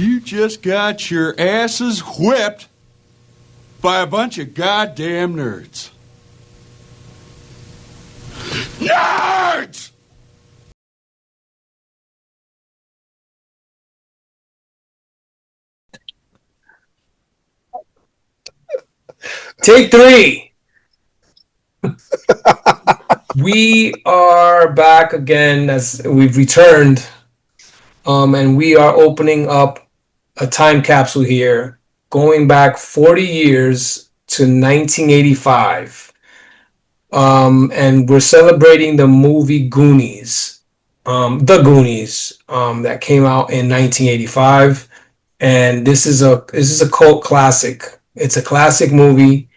You just got your asses whipped by a bunch of goddamn nerds. Nerds! Take 3. We are back again as we've returned, and we are opening up a time capsule here, going back 40 years to 1985. And we're celebrating the movie Goonies, the Goonies, that came out in 1985. And this is a cult classic. It's a classic movie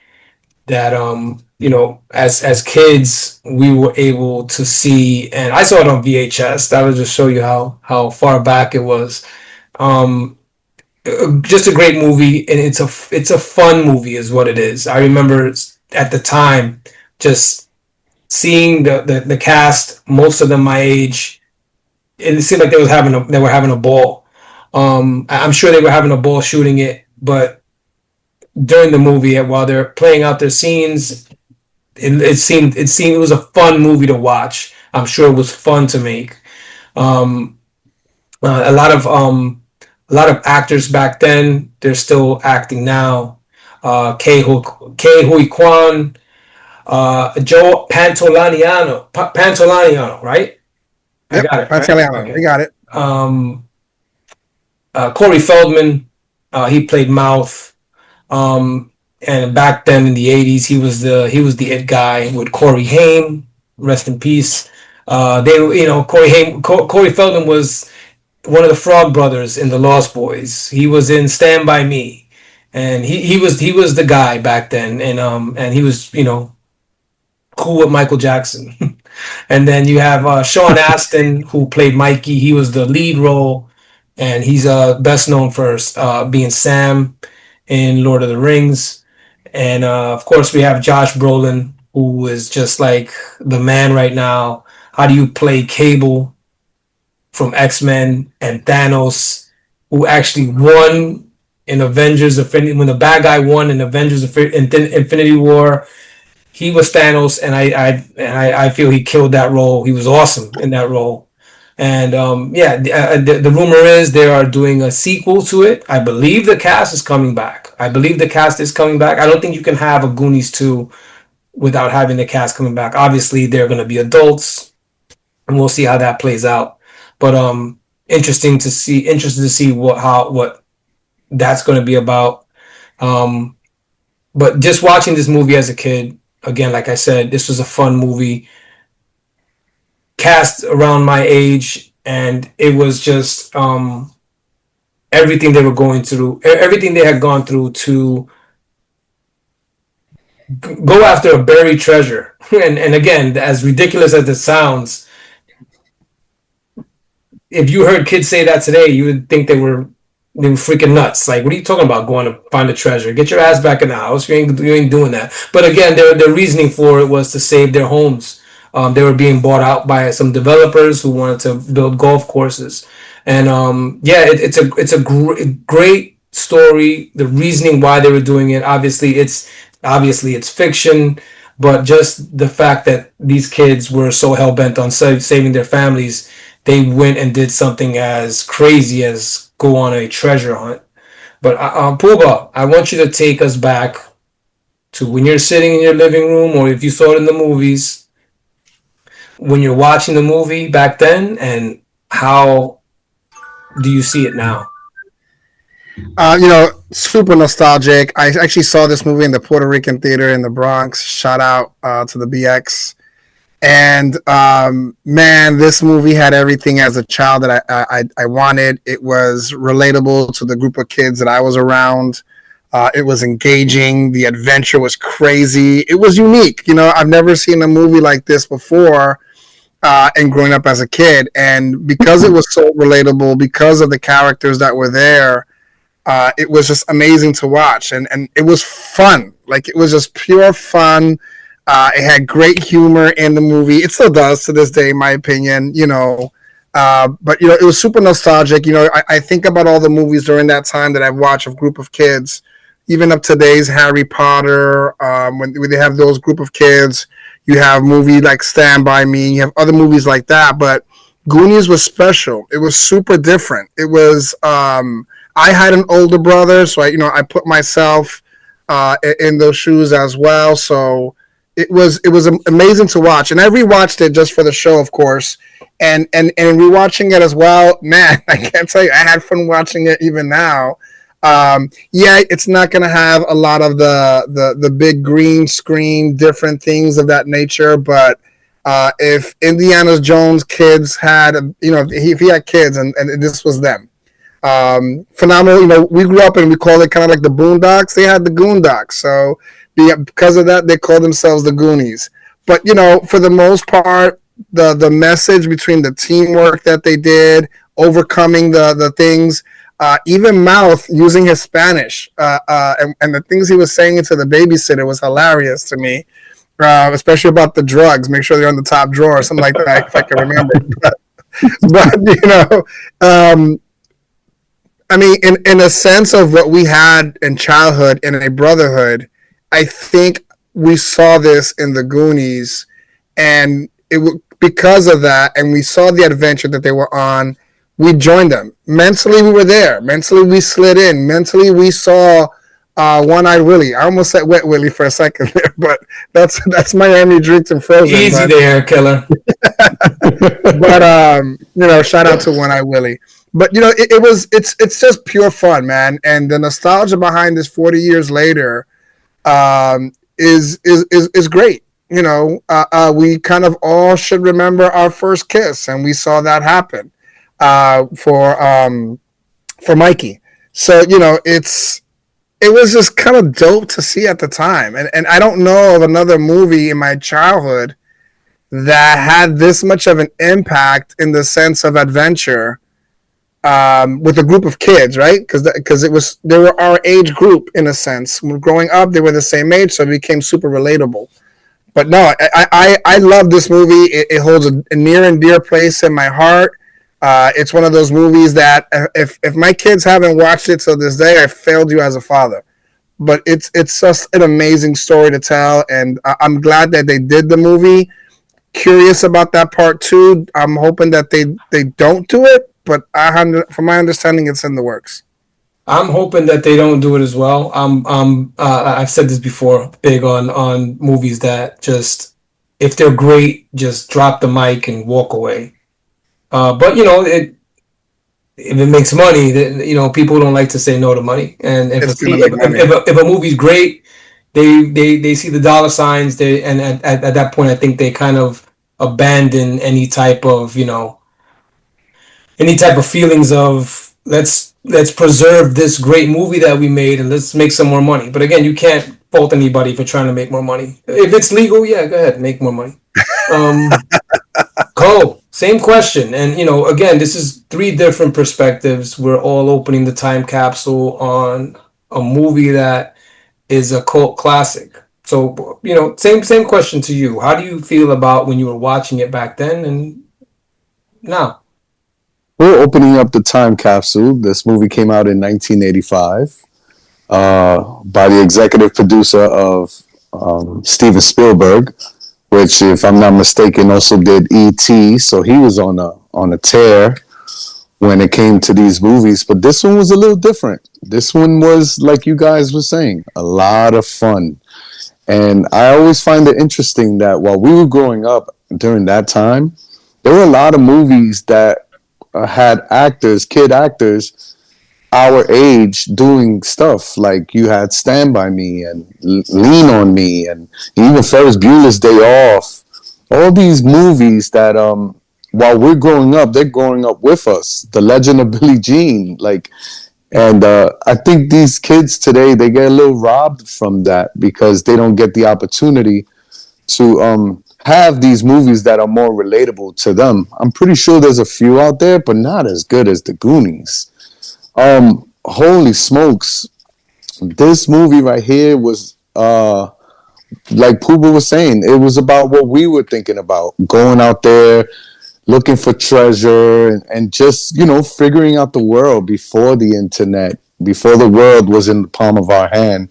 that as kids we were able to see, and I saw it on VHS. That would just show you how far back it was. Just a great movie, and it's a fun movie is what it is. I remember at the time just seeing the cast, most of them my age. It seemed like they were having a ball. I'm sure they were having a ball shooting it, but during the movie, while they're playing out their scenes, it seemed it was a fun movie to watch. I'm sure it was fun to make. Um, a lot of actors back then, they're still acting now. Ke Hui Kwan, Joe Pantoliano, right? I Yep, got it. Pantoliano. Right? Okay. We got it. Corey Feldman, he played Mouth. And back then in the 80s, he was the it guy with Corey Haim, rest in peace. Corey Feldman was one of the Frog Brothers in the Lost Boys. He was in Stand By Me, and he was the guy back then, and he was cool with Michael Jackson. And then you have Sean Astin, who played Mikey. He was the lead role, and he's best known for being Sam in Lord of the Rings. And of course, we have Josh Brolin, who is just like the man right now. How do you play Cable from X-Men, and Thanos, who actually won in Avengers Infinity, when the bad guy won in Avengers Infinity War? He was Thanos, and I feel he killed that role. He was awesome in that role. And the rumor is they are doing a sequel to it. I believe the cast is coming back. I don't think you can have a Goonies 2 without having the cast coming back. Obviously, they're going to be adults, and we'll see how that plays out. But interested to see what that's going to be about. But just watching this movie as a kid, again, like I said, this was a fun movie. Cast around my age, and it was just everything they were going through, everything they had gone through to go after a buried treasure. And again, as ridiculous as it sounds, if you heard kids say that today, you would think they were freaking nuts. Like, what are you talking about going to find a treasure? Get your ass back in the house. You ain't doing that. But again, their reasoning for it was to save their homes. They were being bought out by some developers who wanted to build golf courses. And it's a great story. The reasoning why they were doing it, obviously it's fiction, but just the fact that these kids were so hell bent on saving their families, they went and did something as crazy as go on a treasure hunt. But Pooba, I want you to take us back to when you're sitting in your living room, or if you saw it in the movies, when you're watching the movie back then, and how do you see it now? Super nostalgic. I actually saw this movie in the Puerto Rican theater in the Bronx. Shout out to the BX. And man, this movie had everything as a child that I wanted. It was relatable to the group of kids that I was around. It was engaging. The adventure was crazy. It was unique. I've never seen a movie like this before. And growing up as a kid, and because it was so relatable, because of the characters that were there, it was just amazing to watch, and it was fun. Like, it was just pure fun. It had great humor in the movie. It still does to this day, in my opinion. But it was super nostalgic. I think about all the movies during that time that I've watched of group of kids, even up today's Harry Potter. When they have those group of kids, you have movies like Stand by Me. You have other movies like that, but Goonies was special. It was super different. It was. I had an older brother, so I put myself in those shoes as well. So it was amazing to watch, and I rewatched it just for the show, of course, and rewatching it as well. Man, I can't tell you, I had fun watching it even now. Yeah, it's not going to have a lot of the big green screen, different things of that nature, but if Indiana Jones kids had, if he had kids and this was them, phenomenal. We grew up and we called it kind of like the Boondocks. They had the Goondocks, so because of that, they call themselves the Goonies. But for the most part, the message between the teamwork that they did, overcoming the things, even Mouth using his Spanish, and the things he was saying to the babysitter was hilarious to me, especially about the drugs. Make sure they're on the top drawer or something like that, if I can remember. But I mean, in a sense of what we had in childhood in a brotherhood, I think we saw this in the Goonies, and because of that, and we saw the adventure that they were on. We joined them mentally. We were there. Mentally, we slid in. Mentally, we saw One-Eyed Willie. I almost said Wet Willie for a second there, but that's Miami drinks and frozen. Easy there, killer. But shout out to One-Eyed Willie. But it's just pure fun, man, and the nostalgia behind this 40 years later is great. We kind of all should remember our first kiss, and we saw that happen for Mikey. So it was just kind of dope to see at the time, and I don't know of another movie in my childhood that had this much of an impact in the sense of adventure with a group of kids, right? Because they were our age group in a sense. When growing up, they were the same age, so it became super relatable. But no, I love this movie. It holds a near and dear place in my heart. It's one of those movies that if my kids haven't watched it till this day, I failed you as a father. But it's just an amazing story to tell, and I'm glad that they did the movie. Curious about that part two. I'm hoping that they don't do it, but from my understanding, it's in the works. I'm hoping that they don't do it as well. I've said this before, big on movies that just, if they're great, just drop the mic and walk away. But if it makes money, then people don't like to say no to money. And if a movie's great, they see the dollar signs. And at that point, I think they kind of abandon any type of feelings of let's preserve this great movie that we made and let's make some more money. But again, you can't fault anybody for trying to make more money. If it's legal, yeah, go ahead, make more money. Cole, same question. And, again, this is three different perspectives. We're all opening the time capsule on a movie that is a cult classic. So, same question to you. How do you feel about when you were watching it back then and now? We're opening up the time capsule. This movie came out in 1985 by the executive producer of Steven Spielberg, which, if I'm not mistaken, also did E.T. So he was on a tear when it came to these movies. But this one was a little different. This one was, like you guys were saying, a lot of fun. And I always find it interesting that while we were growing up during that time, there were a lot of movies that had kid actors, our age doing stuff. Like you had Stand By Me and Lean On Me and even Ferris Bueller's Day Off. All these movies that while we're growing up, they're growing up with us. The Legend of Billie Jean, and I think these kids today, they get a little robbed from that because they don't get the opportunity to have these movies that are more relatable to them. I'm pretty sure there's a few out there, but not as good as the Goonies. Holy smokes. This movie right here was, like Pooba was saying, it was about what we were thinking about. Going out there, looking for treasure and just, figuring out the world before the internet, before the world was in the palm of our hand.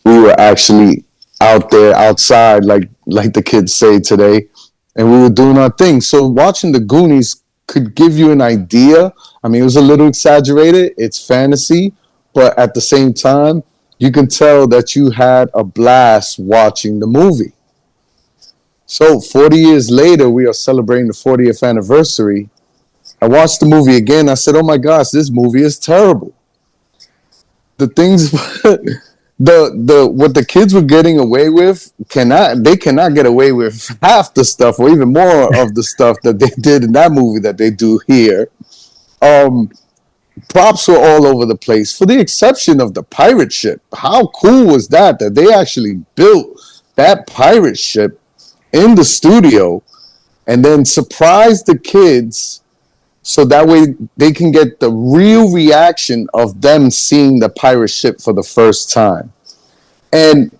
We were actually out there, outside, like the kids say today, and we were doing our thing. So watching the Goonies could give you an idea. I mean, it was a little exaggerated. It's fantasy, but at the same time, you can tell that you had a blast watching the movie. So 40 years later, we are celebrating the 40th anniversary. I watched the movie again. I said, "Oh my gosh, this movie is terrible." The things, the what the kids were getting away with cannot get away with half the stuff, or even more of the stuff that they did in that movie that they do here. Props were all over the place, for the exception of the pirate ship. How cool was that they actually built that pirate ship in the studio and then surprise the kids so that way they can get the real reaction of them seeing the pirate ship for the first time. And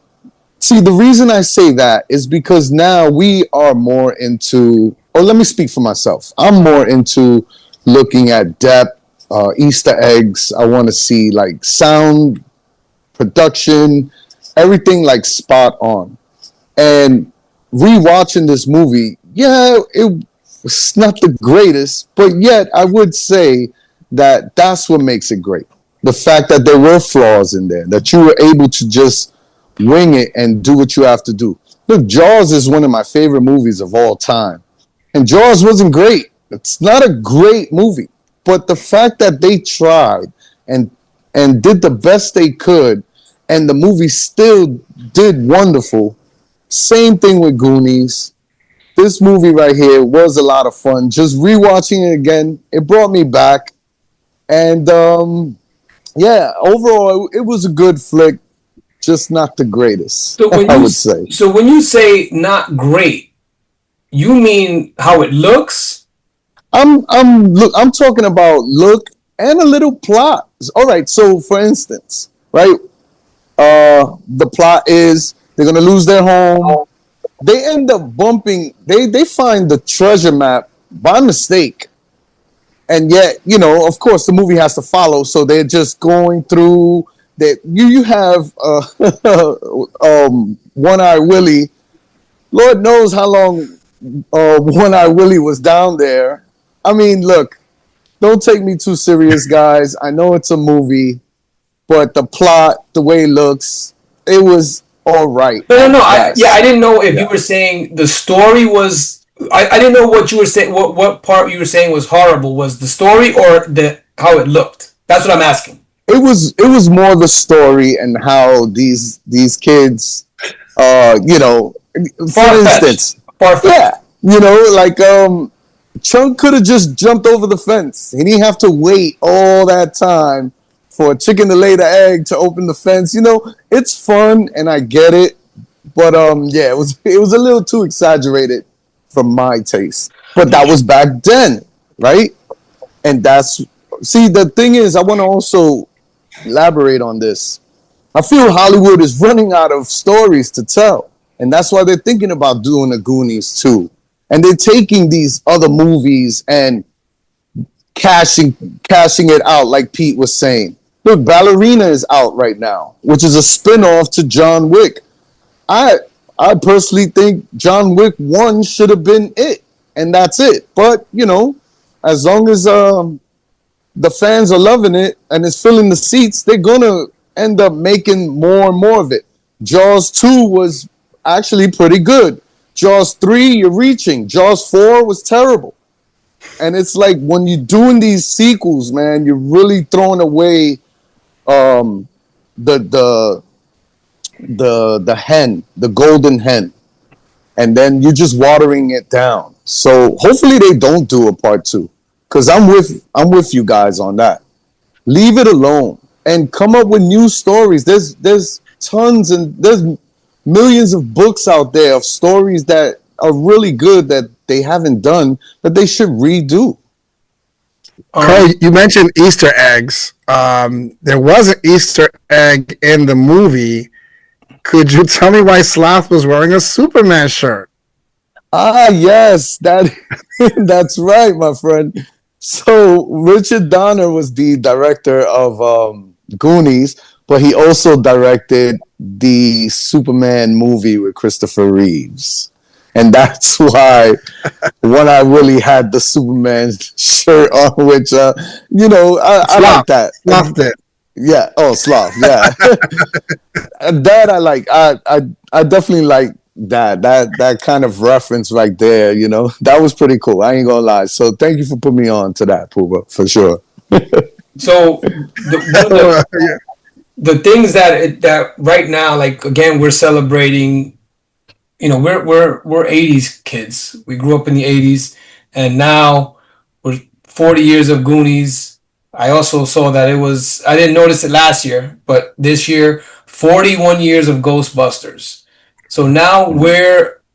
see, the reason I say that is because now we are more into, or let me speak for myself. I'm more into looking at depth, Easter eggs. I want to see like sound, production, everything like spot on. And rewatching this movie, yeah, it was not the greatest, but yet I would say that that's what makes it great. The fact that there were flaws in there, that you were able to just wing it and do what you have to do. Look, Jaws is one of my favorite movies of all time. And Jaws wasn't great. It's not a great movie. But the fact that they tried and did the best they could, and the movie still did wonderful. Same thing with Goonies. This movie right here was a lot of fun. Just rewatching it again, it brought me back. And yeah, overall, it was a good flick, just not the greatest, So when I you would say. so when you say not great, you mean how it looks? I'm talking about look and a little plot. All right, so for instance, right, the plot is they're gonna lose their home. They end up bumping. They find the treasure map by mistake, and yet of course, the movie has to follow. So they're just going through. That you have One Eye Willie. Lord knows how long One Eye Willie was down there. I mean, look, don't take me too serious, guys. I know it's a movie, but the plot, the way it looks, it was all right. No. I didn't know if Yeah. you were saying the story was. I didn't know what you were saying. What part you were saying was horrible? Was the story or the how it looked? That's what I'm asking. It was more the story and how these kids, for instance, Far-fetched. yeah, like Chunk could have just jumped over the fence. He didn't have to wait all that time for a chicken to lay the egg to open the fence. It's fun and I get it, but yeah, it was a little too exaggerated for my taste. But that was back then, right? And the thing is, I want to also elaborate on this. I feel Hollywood is running out of stories to tell, and that's why they're thinking about doing the Goonies too. And they're taking these other movies and cashing it out, like Pete was saying. Look, Ballerina is out right now, which is a spin-off to John Wick. I personally think John Wick 1 should have been it, and that's it. But as long as the fans are loving it and it's filling the seats, they're gonna end up making more and more of it. Jaws 2 was actually pretty good. Jaws 3, you're reaching. Jaws 4 was terrible. And it's like when you're doing these sequels, man, you're really throwing away the hen, the golden hen. And then you're just watering it down. So hopefully they don't do a part 2. Because I'm with you guys on that. Leave it alone and come up with new stories. There's tons and there's millions of books out there of stories that are really good that they haven't done that they should redo. Carl, you mentioned Easter eggs. There was an Easter egg in the movie. Could you tell me why Sloth was wearing a Superman shirt? Ah, yes, that's right, my friend. So Richard Donner was the director of Goonies, but he also directed the Superman movie with Christopher Reeves, and that's why when I really had the Superman shirt on, which I Sloth. like that. Sloth did. Yeah. Oh, sloth. Yeah. That I like. I definitely like that kind of reference right there. That was pretty cool. I ain't gonna lie. So thank you for putting me on to that, Pooba, for sure. So one of Yeah. the things that right now, like again, we're celebrating. We're 80s kids. We grew up in the 80s, and now we're 40 years of Goonies. I also saw that I didn't notice it last year, but this year, 41 years of Ghostbusters. So now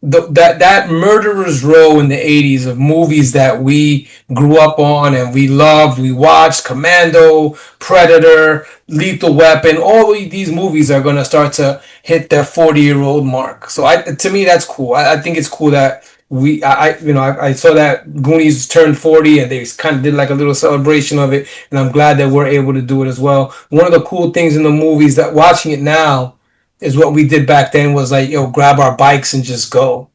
that Murderer's Row in the 80s of movies that we grew up on and we loved, we watched Commando, Predator, Lethal Weapon, all of these movies are going to start to hit their 40-year-old mark. So to me, that's cool. I think it's cool that I saw that Goonies turned 40 and they kind of did like a little celebration of it. And I'm glad that we're able to do it as well. One of the cool things in the movies that watching it now is what we did back then was like, grab our bikes and just go.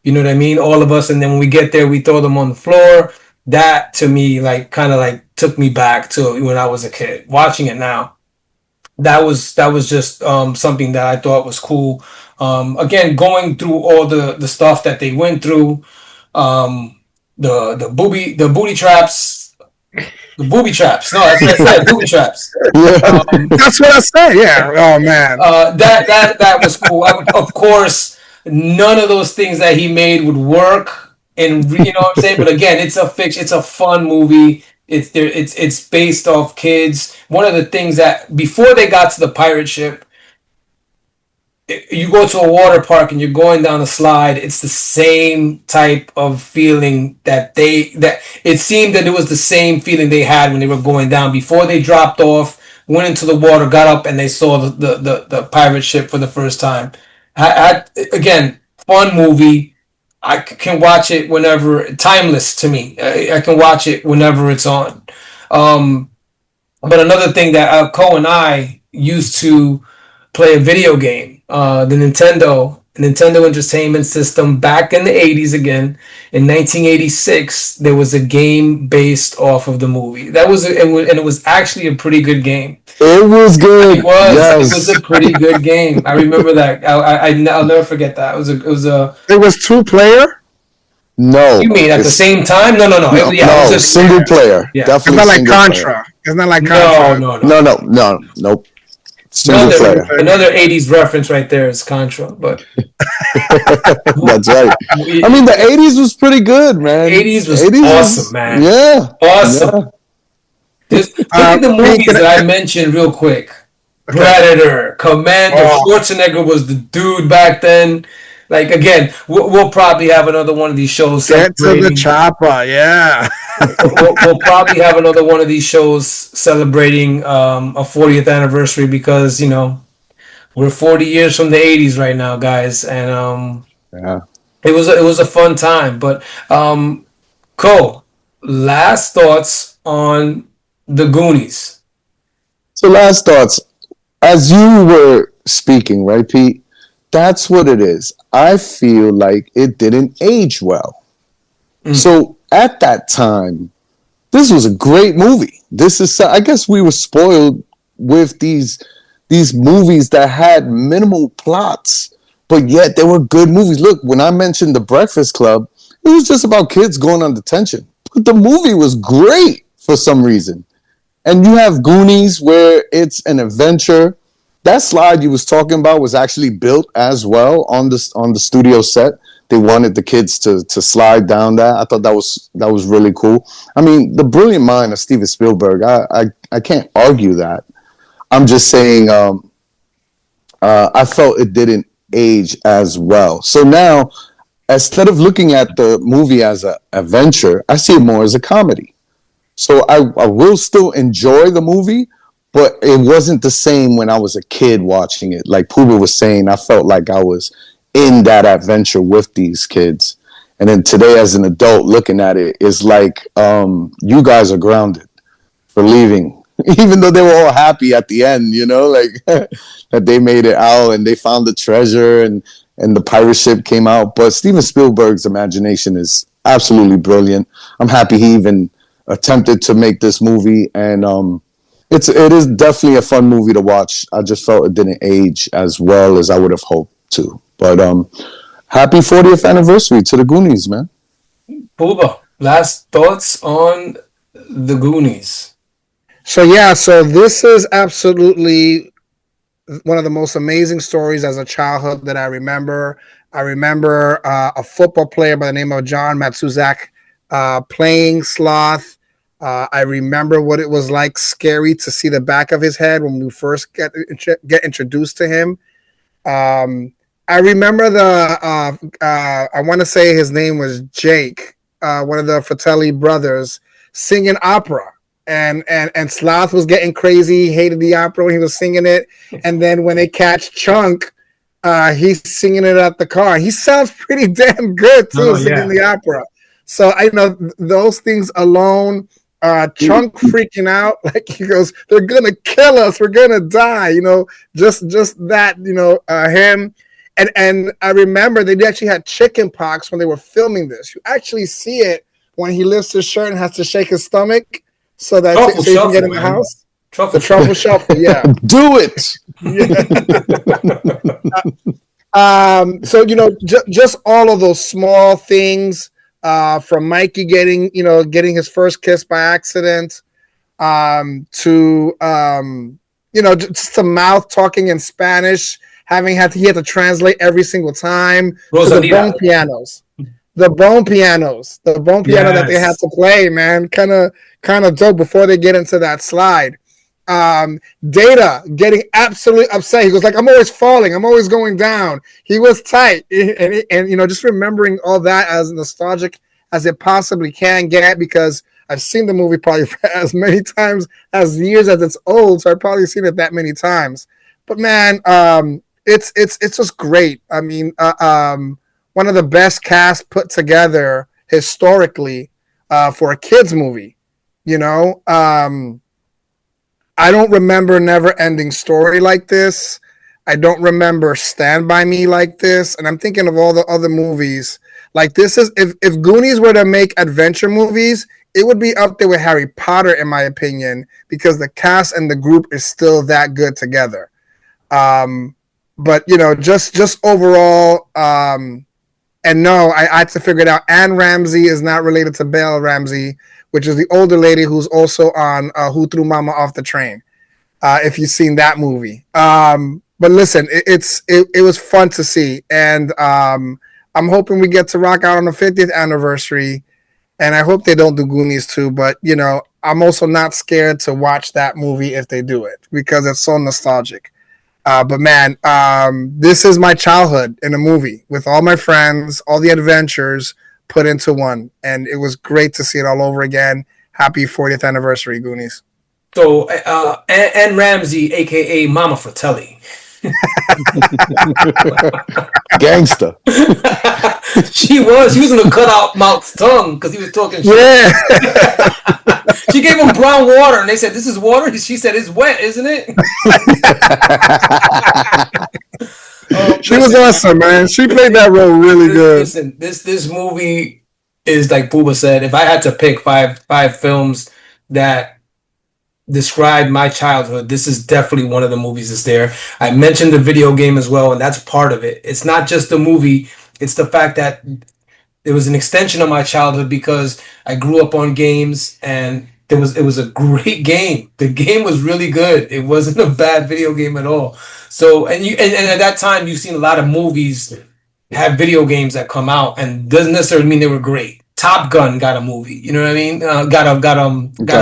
You know what I mean? All of us. And then when we get there, we throw them on the floor. That to me, like, kind of like took me back to when I was a kid. Watching it now, that was just something that I thought was cool. Again, going through all the stuff that they went through, the booty traps, the booby traps. No, that's what I said, booby traps. Yeah. That's what I said. Yeah. Oh man. That was cool. Of course, none of those things that he made would work, and you know what I'm saying. But again, it's a fiction. It's a fun movie. It's based off kids. One of the things that before they got to the pirate ship, you go to a water park and you're going down a slide. It's the same type of feeling that it seemed that it was the same feeling they had when they were going down before they dropped off, went into the water, got up, and they saw the pirate ship for the first time. Again, fun movie. I can watch it whenever. Timeless to me. I can watch it whenever it's on. Um, but another thing that Cole and I used to play a video game, the Nintendo Entertainment System back in the 80s again. In 1986, there was a game based off of the movie. And it was actually a pretty good game. It was good. It was. Yes. It was a pretty good game. I remember that. I'll never forget that. It was two-player. No. You mean at the same time? No. No, It was a single player. Yeah. It's Definitely not like single Contra. It's not like No, Contra. no. Nope. Single player. Another 80s reference right there is Contra, but That's right. I mean, the 80s was pretty good, man. 80s was awesome, man. Yeah. Awesome. Yeah. Just look at the movies that I mentioned real quick. Predator, Commando, Schwarzenegger was the dude back then. Like, again, we'll probably have another one of these shows. Get to the chopper, yeah. We'll probably have another one of these shows celebrating a 40th anniversary because, we're 40 years from the 80s right now, guys. And Yeah. it was a fun time. But, Cole, last thoughts on the Goonies. So, last thoughts. As you were speaking, right, Pete? That's what it is. I feel like it didn't age well. So at that time, this was a great movie. I guess we were spoiled with these movies that had minimal plots, but yet they were good movies. Look, when I mentioned The Breakfast Club, it was just about kids going on detention. But the movie was great for some reason. And you have Goonies where it's an adventure. That slide you was talking about was actually built as well on the studio set. They wanted the kids to slide down that. I thought that was really cool. I mean, the brilliant mind of Steven Spielberg. I can't argue that. I'm just saying I felt it didn't age as well. So now, instead of looking at the movie as an adventure, I see it more as a comedy. So I will still enjoy the movie, but it wasn't the same when I was a kid watching it. Like Pooba was saying, I felt like I was in that adventure with these kids. And then today, as an adult, looking at it, it's like you guys are grounded for leaving, even though they were all happy at the end. Like that they made it out and they found the treasure and the pirate ship came out. But Steven Spielberg's imagination is absolutely brilliant. I'm happy he even attempted to make this movie, and it is definitely a fun movie to watch. I just felt it didn't age as well as I would have hoped to. But happy 40th anniversary to the Goonies, man. Booba, last thoughts on the Goonies? So this is absolutely one of the most amazing stories as a childhood that I remember. I remember a football player by the name of John Matsuzak playing Sloth. I remember what it was like, scary to see the back of his head when we first get introduced to him. I remember I want to say his name was Jake, one of the Fratelli brothers, singing opera. And Sloth was getting crazy. He hated the opera when he was singing it. And then when they catch Chunk, he's singing it at the car. He sounds pretty damn good too, singing the opera. So I know those things alone. Chunk freaking out, like he goes, "They're gonna kill us. We're gonna die." Just that. Him. And I remember they actually had chicken pox when they were filming this. You actually see it when he lifts his shirt and has to shake his stomach. So that so you can get in the house. The truffle shuffle, yeah. Do it. Yeah. So just all of those small things, from Mikey getting his first kiss by accident, to just the mouth talking in Spanish, he had to translate every single time. To the bone pianos. The bone piano that they had to play, man, kind of dope before they get into that slide. Data getting absolutely upset. He goes like, "I'm always falling. I'm always going down." He was tight, and just remembering all that as nostalgic as it possibly can get, because I've seen the movie probably as many times as years as it's old, so I've probably seen it that many times. But man, it's just great. I mean, one of the best casts put together historically for a kids movie. I don't remember Never Ending Story like this. I don't remember Stand By Me like this. And I'm thinking of all the other movies. Like this is, if Goonies were to make adventure movies, it would be up there with Harry Potter, in my opinion, because the cast and the group is still that good together. But just overall, and no, I had to figure it out. Anne Ramsey is not related to Belle Ramsey, which is the older lady who's also on Who Threw Mama Off the Train, if you've seen that movie. But listen, it was fun to see. And I'm hoping we get to rock out on the 50th anniversary. And I hope they don't do Goonies too. But, I'm also not scared to watch that movie if they do it, because it's so nostalgic. But man, this is my childhood in a movie with all my friends, all the adventures put into one. And it was great to see it all over again. Happy 40th anniversary, Goonies. So, Anne Ramsey, a.k.a. Mama Fratelli. Gangster. She was going to cut out Mouth's tongue because he was talking shit. Yeah. She gave him brown water, and they said, "This is water." She said, "It's wet, isn't it?" She was awesome, man. She played that role really good. Listen, this movie is, like Booba said, if I had to pick five films that describe my childhood, this is definitely one of the movies that's there. I mentioned the video game as well, and that's part of it. It's not just the movie; it's the fact that it was an extension of my childhood, because I grew up on games, and it was a great game. The game was really good. It wasn't a bad video game at all. So, and at that time, you've seen a lot of movies have video games that come out, and doesn't necessarily mean they were great. Top Gun got a movie. You know what I mean? Got a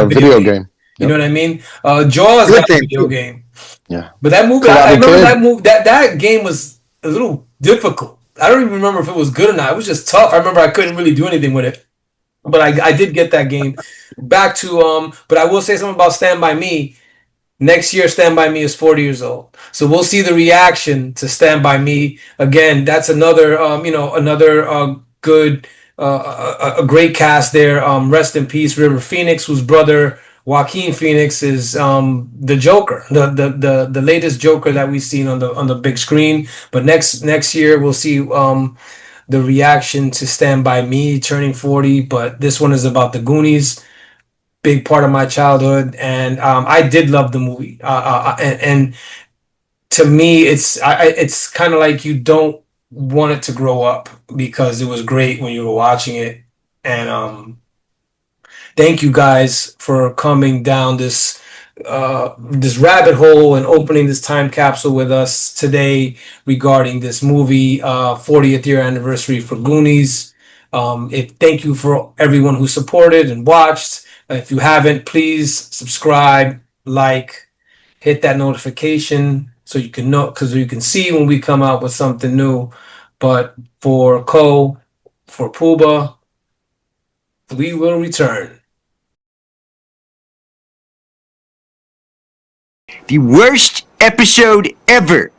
video game. Yep. You know what I mean? Jaws got a video game. Yeah. But that movie, I remember that movie. That game was a little difficult. I don't even remember if it was good or not. It was just tough. I remember I couldn't really do anything with it. But I did get that game. Back to but I will say something about Stand By Me. Next year, Stand By Me is 40 years old. So we'll see the reaction to Stand By Me. Again, that's another good a great cast there. Rest in peace, River Phoenix, whose brother Joaquin Phoenix is the Joker, the latest Joker that we've seen on the big screen. But next year we'll see the reaction to Stand By Me turning 40. But this one is about the Goonies, big part of my childhood, and I did love the movie. And to me, it's kind of like you don't want it to grow up because it was great when you were watching it. And thank you guys for coming down this rabbit hole and opening this time capsule with us today regarding this movie, 40th year anniversary for Goonies. Thank you for everyone who supported and watched. If you haven't, please subscribe, like, hit that notification so you can know, because you can see when we come out with something new. But for Puba, we will return. The worst episode ever.